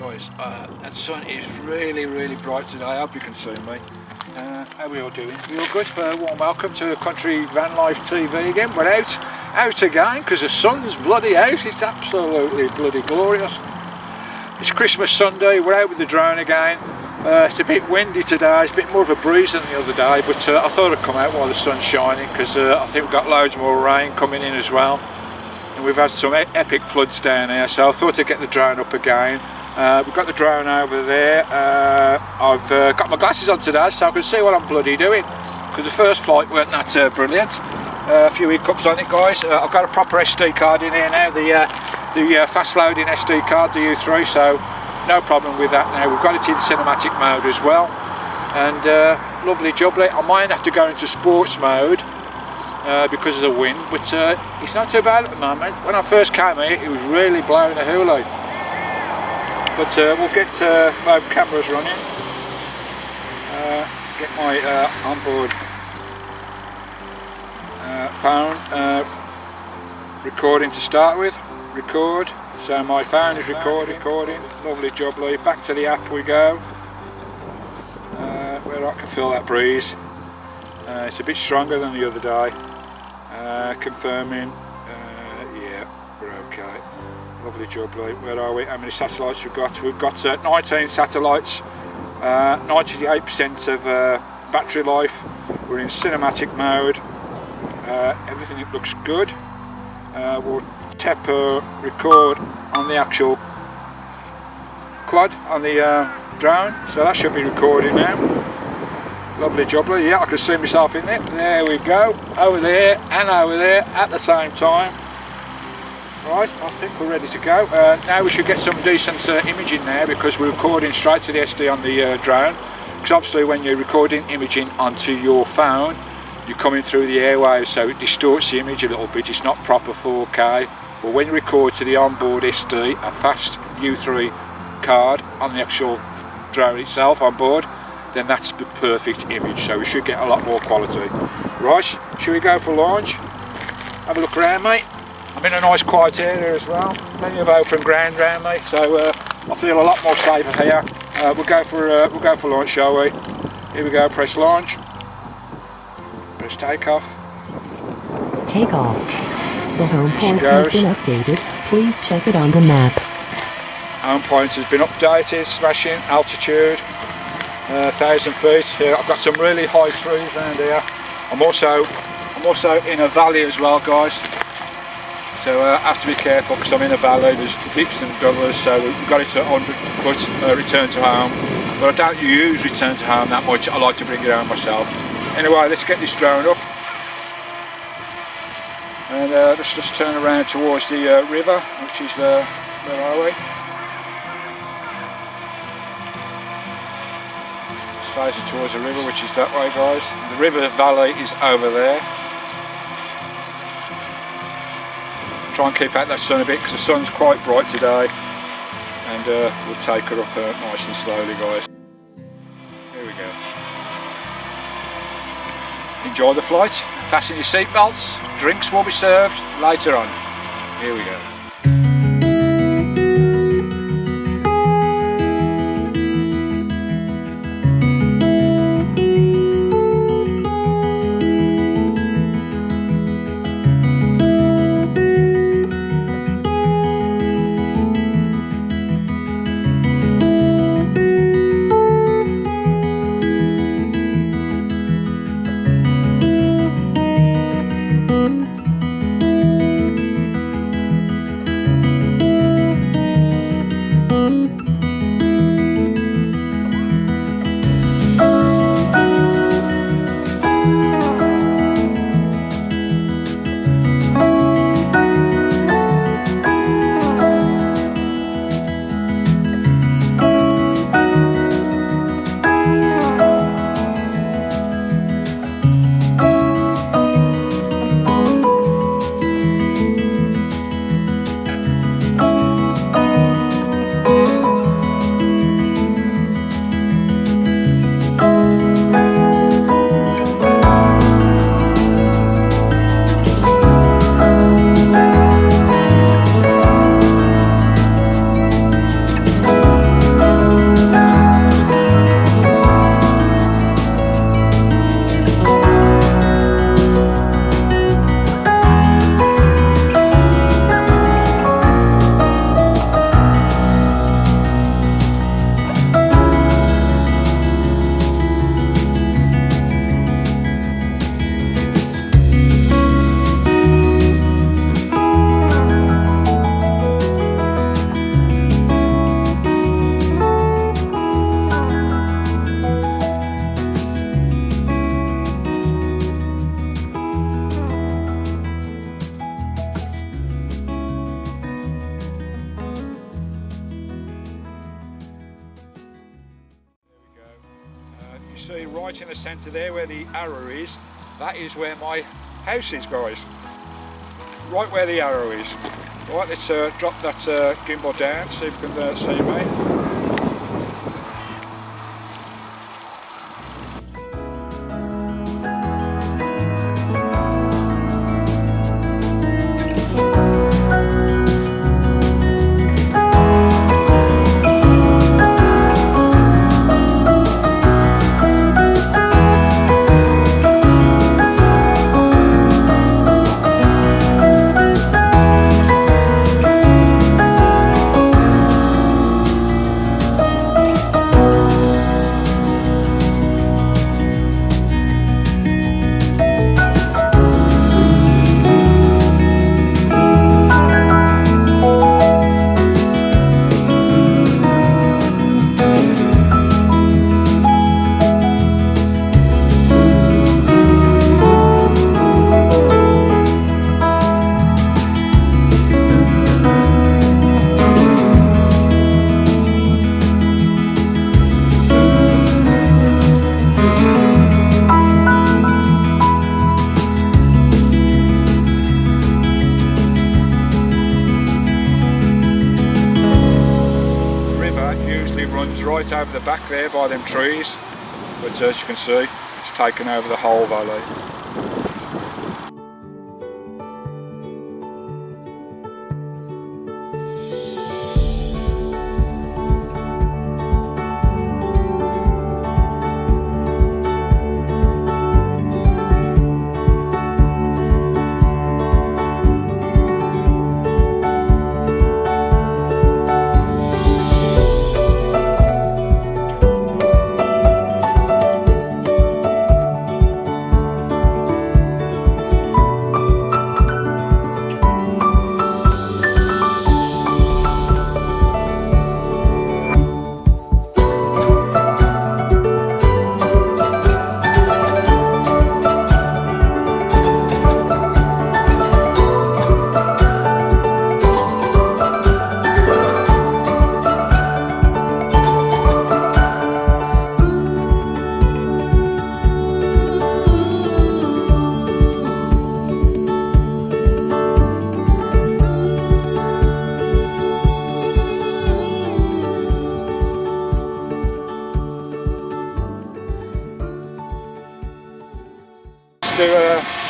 Guys, that sun is really bright today. I hope you can see me. How are we all doing? We all good? Warm welcome to Country Vanlife TV again. We're out again because the sun's bloody out. It's absolutely bloody glorious. It's Christmas Sunday. We're out with the drone again. It's a bit windy today. It's a bit more of a breeze than the other day, but I thought I'd come out while the sun's shining because I think we've got loads more rain coming in as well. And we've had some epic floods down here, so I thought I'd get the drone up again. We've got the drone over there. I've got my glasses on today so I can see what I'm bloody doing, because the first flight weren't that brilliant. A few hiccups on it, guys. I've got a proper SD card in here now, the fast loading SD card, the U3, so no problem with that now. We've got it in cinematic mode as well, and lovely jubbly. I might have to go into sports mode because of the wind, but it's not too bad at the moment. When I first came here it was really blowing a hula. But we'll get both cameras running. Get my onboard phone recording to start with. Record. So my phone is recording. Lovely jubbly. Back to the app we go. Where I can feel that breeze. It's a bit stronger than the other day. Confirming. Yeah, we're okay. Lovely jubbly. Where are we? How many satellites we've got? We've got 19 satellites, 98% of battery life. We're in cinematic mode. Everything looks good. We'll tap record on the actual quad on the drone, so that should be recording now. Lovely jubbly. Yeah, I can see myself in there. There we go. Over there and over there at the same time. Right, I think we're ready to go. Now we should get some decent imaging now, because we're recording straight to the SD on the drone. Because obviously when you're recording imaging onto your phone, you're coming through the airwaves, so it distorts the image a little bit. It's not proper 4K. But when you record to the onboard SD, a fast U3 card on the actual drone itself on board, then that's the perfect image. So we should get a lot more quality. Right, should we go for launch? Have a look around, mate. I'm in a nice quiet area as well, plenty of open ground around me, so I feel a lot more safer here. We'll go for launch, shall we? Here we go. Press launch. Press takeoff. Takeoff. The home point has been updated. Please check it on the map. Home point has been updated. Smashing. Altitude 1,000 feet. I've got some really high trees around here. I'm also in a valley as well, guys. So I have to be careful because I'm in a valley, there's dips and doubles, so we've got it at 100 foot return to home. But I don't use return to home that much, I like to bring it home myself. Anyway, let's get this drone up. And let's just turn around towards the river, which is, where are we? Let's face it towards the river, which is that way, guys. The river valley is over there. Try and keep out that sun a bit because the sun's quite bright today, and we'll take her up nice and slowly, guys. Here we go. Enjoy the flight, fasten your seatbelts, drinks will be served later on. Here we go. see right in the centre there where the arrow is, that is where my house is, guys. Right where the arrow is. Right, let's drop that gimbal down, see if we can see me. Right over the back there by them trees, but as you can see, it's taken over the whole valley.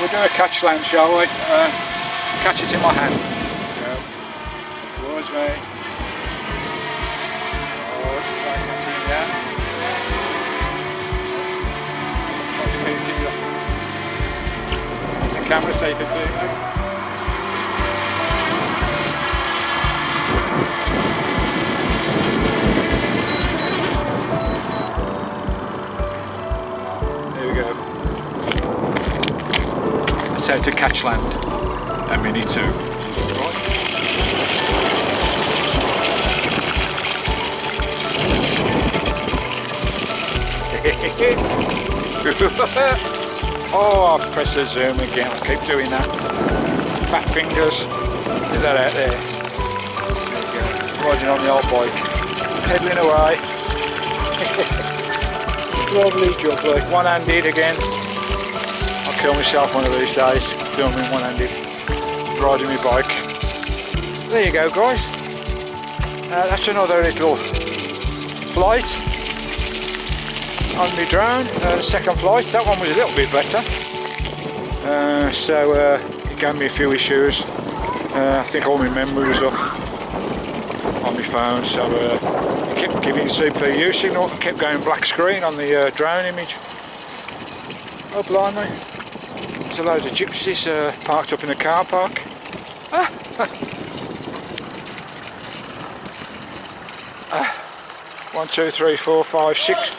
We'll do a catch land, shall we? Catch it in my hand. Go. Towards me. Oh, right catching down. The camera so you can see me. How to catch land, a Mini 2. Oh, I've pressed the zoom again, I keep doing that. Fat fingers, get that out there. There you go. Riding on the old bike, pedaling away. Lovely jubbly, one-handed again. Kill myself one of these days, filming one-handed, riding my bike. There you go, guys. That's another little flight on my drone. The second flight, that one was a little bit better. So it gave me a few issues. I think all my memory was up on my phone, so it kept giving CPU signal, it kept going black screen on the drone image. Oh blimey. There's a load of gypsies parked up in the car park. 1, 2, 3, 4, 5, 6.